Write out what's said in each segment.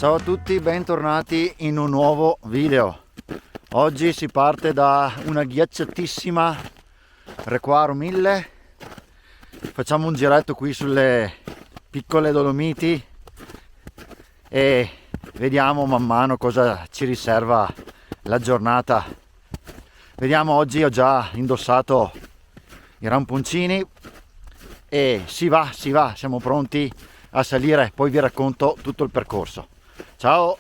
Ciao a tutti, bentornati in un nuovo video. Oggi si parte da una ghiacciatissima Requaro 1000. Facciamo un giretto qui sulle piccole Dolomiti e vediamo man mano cosa ci riserva la giornata. Vediamo, oggi ho già indossato i ramponcini e si va, siamo pronti a salire, poi vi racconto tutto il percorso. Ciao!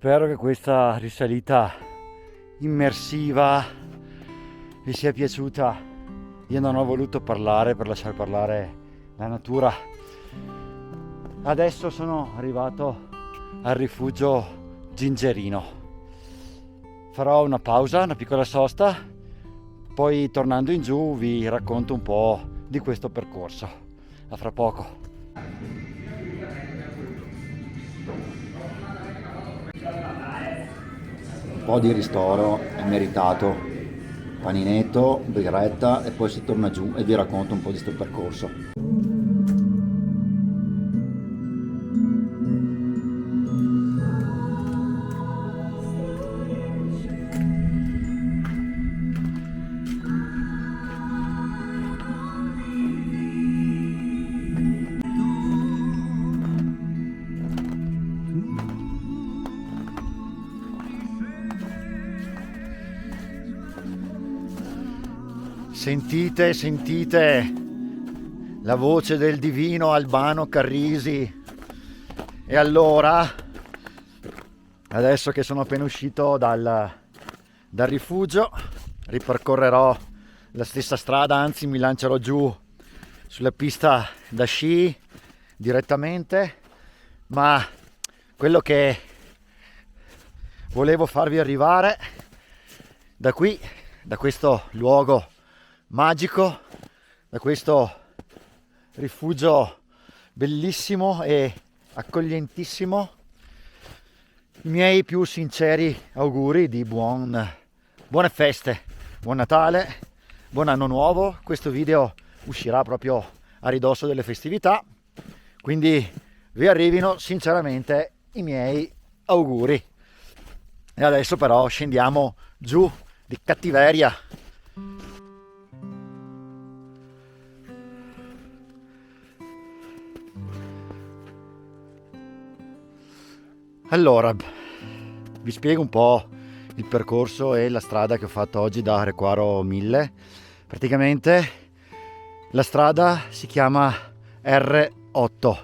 Spero che questa risalita immersiva vi sia piaciuta. Io non ho voluto parlare per lasciare parlare la natura. Adesso sono arrivato al rifugio Gingerino. Farò una pausa, una piccola sosta, poi tornando in giù vi racconto un po' di questo percorso. A fra poco. Un po' di ristoro è meritato, paninetto, birretta e poi si torna giù e vi racconto un po' di questo percorso. Sentite la voce del divino Albano Carrisi. E allora Adesso che sono appena uscito dal rifugio, ripercorrerò la stessa strada, anzi mi lancerò giù sulla pista da sci direttamente, ma quello che volevo farvi arrivare da qui, da questo luogo magico, da questo rifugio bellissimo e accoglientissimo, i miei più sinceri auguri di buone feste, buon Natale, buon anno nuovo. Questo video uscirà proprio a ridosso delle festività, quindi vi arrivino sinceramente i miei auguri. E adesso però scendiamo giù di cattiveria. Allora, vi spiego un po' il percorso e la strada che ho fatto oggi da Requaro 1000. Praticamente la strada si chiama R8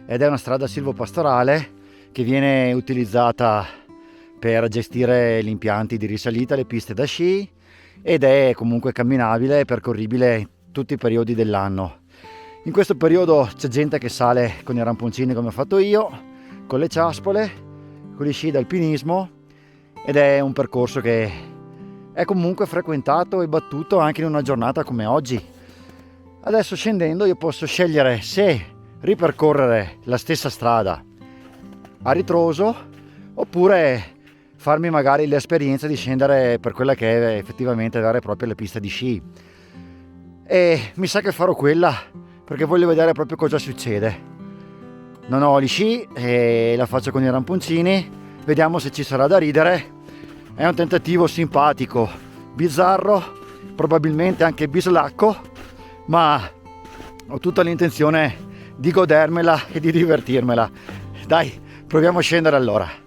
ed è una strada silvopastorale che viene utilizzata per gestire gli impianti di risalita, le piste da sci, ed è comunque camminabile e percorribile in tutti i periodi dell'anno. In questo periodo c'è gente che sale con i ramponcini come ho fatto io, con le ciaspole, con gli sci d'alpinismo, ed è un percorso che è comunque frequentato e battuto anche in una giornata come oggi. Adesso scendendo io posso scegliere se ripercorrere la stessa strada a ritroso oppure farmi magari l'esperienza di scendere per quella che è effettivamente vera e propria le piste di sci, e mi sa che farò quella perché voglio vedere proprio cosa succede. Non ho gli sci e la faccio con i ramponcini, vediamo se ci sarà da ridere. È un tentativo simpatico, bizzarro, probabilmente anche bislacco, ma ho tutta l'intenzione di godermela e di divertirmela. Dai, proviamo a scendere allora.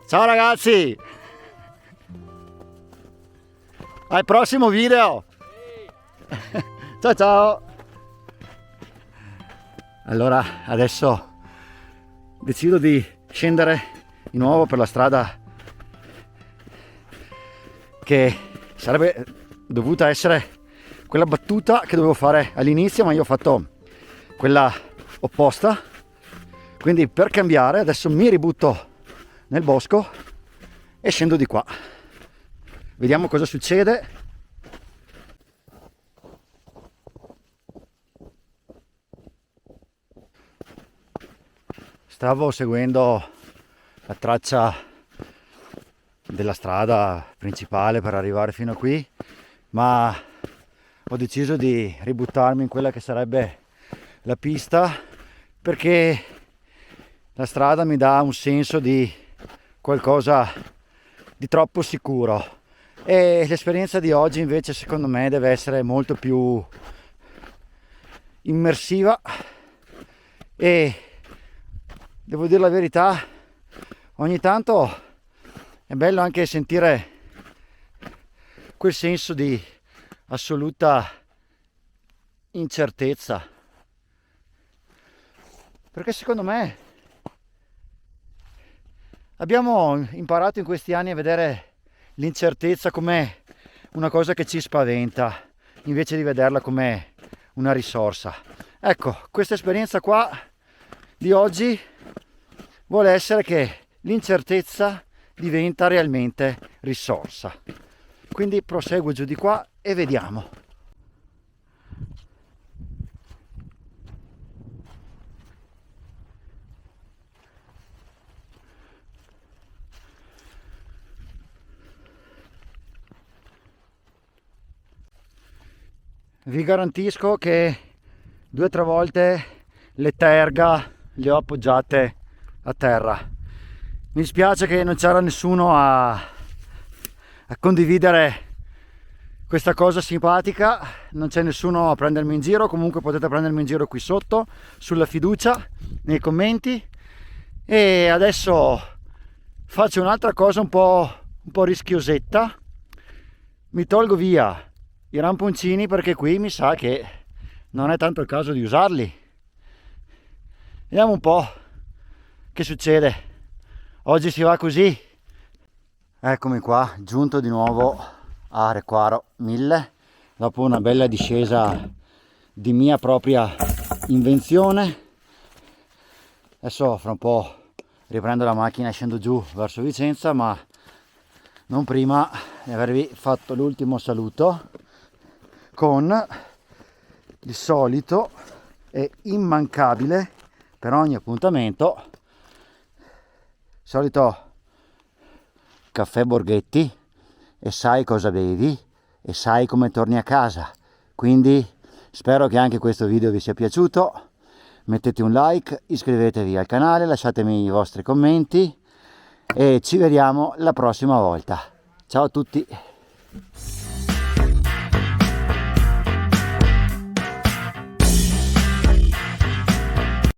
Ciao ragazzi, al prossimo video. Ciao ciao. Allora adesso decido di scendere di nuovo per la strada che sarebbe dovuta essere quella battuta che dovevo fare all'inizio, ma io ho fatto quella opposta, quindi per cambiare adesso mi ributto nel bosco e scendo di qua. Vediamo cosa succede. Stavo seguendo la traccia della strada principale per arrivare fino a qui, ma ho deciso di ributtarmi in quella che sarebbe la pista perché la strada mi dà un senso di qualcosa di troppo sicuro, e l'esperienza di oggi invece secondo me deve essere molto più immersiva e devo dire la verità, ogni tanto è bello anche sentire quel senso di assoluta incertezza, perché secondo me abbiamo imparato in questi anni a vedere l'incertezza come una cosa che ci spaventa, invece di vederla come una risorsa. Ecco, questa esperienza qua di oggi vuole essere che l'incertezza diventa realmente risorsa. Quindi proseguo giù di qua e vediamo. vi garantisco che 2 o 3 volte le terga le ho appoggiate a terra. Mi dispiace che non c'era nessuno a condividere questa cosa simpatica, non c'è nessuno a prendermi in giro. Comunque potete prendermi in giro qui sotto, sulla fiducia, nei commenti. E adesso faccio un'altra cosa un po' rischiosetta, mi tolgo via i ramponcini perché qui mi sa che non è tanto il caso di usarli. Vediamo un po' che succede. Oggi si va così. Eccomi qua, giunto di nuovo a Requaro 1000 dopo una bella discesa di mia propria invenzione. Adesso fra un po' riprendo la macchina e scendo giù verso Vicenza, ma non prima di avervi fatto l'ultimo saluto con il solito e immancabile per ogni appuntamento solito caffè Borghetti, e sai cosa bevi e sai come torni a casa. Quindi spero che anche questo video vi sia piaciuto. Mettete un like, iscrivetevi al canale, lasciatemi i vostri commenti e ci vediamo la prossima volta. Ciao a tutti!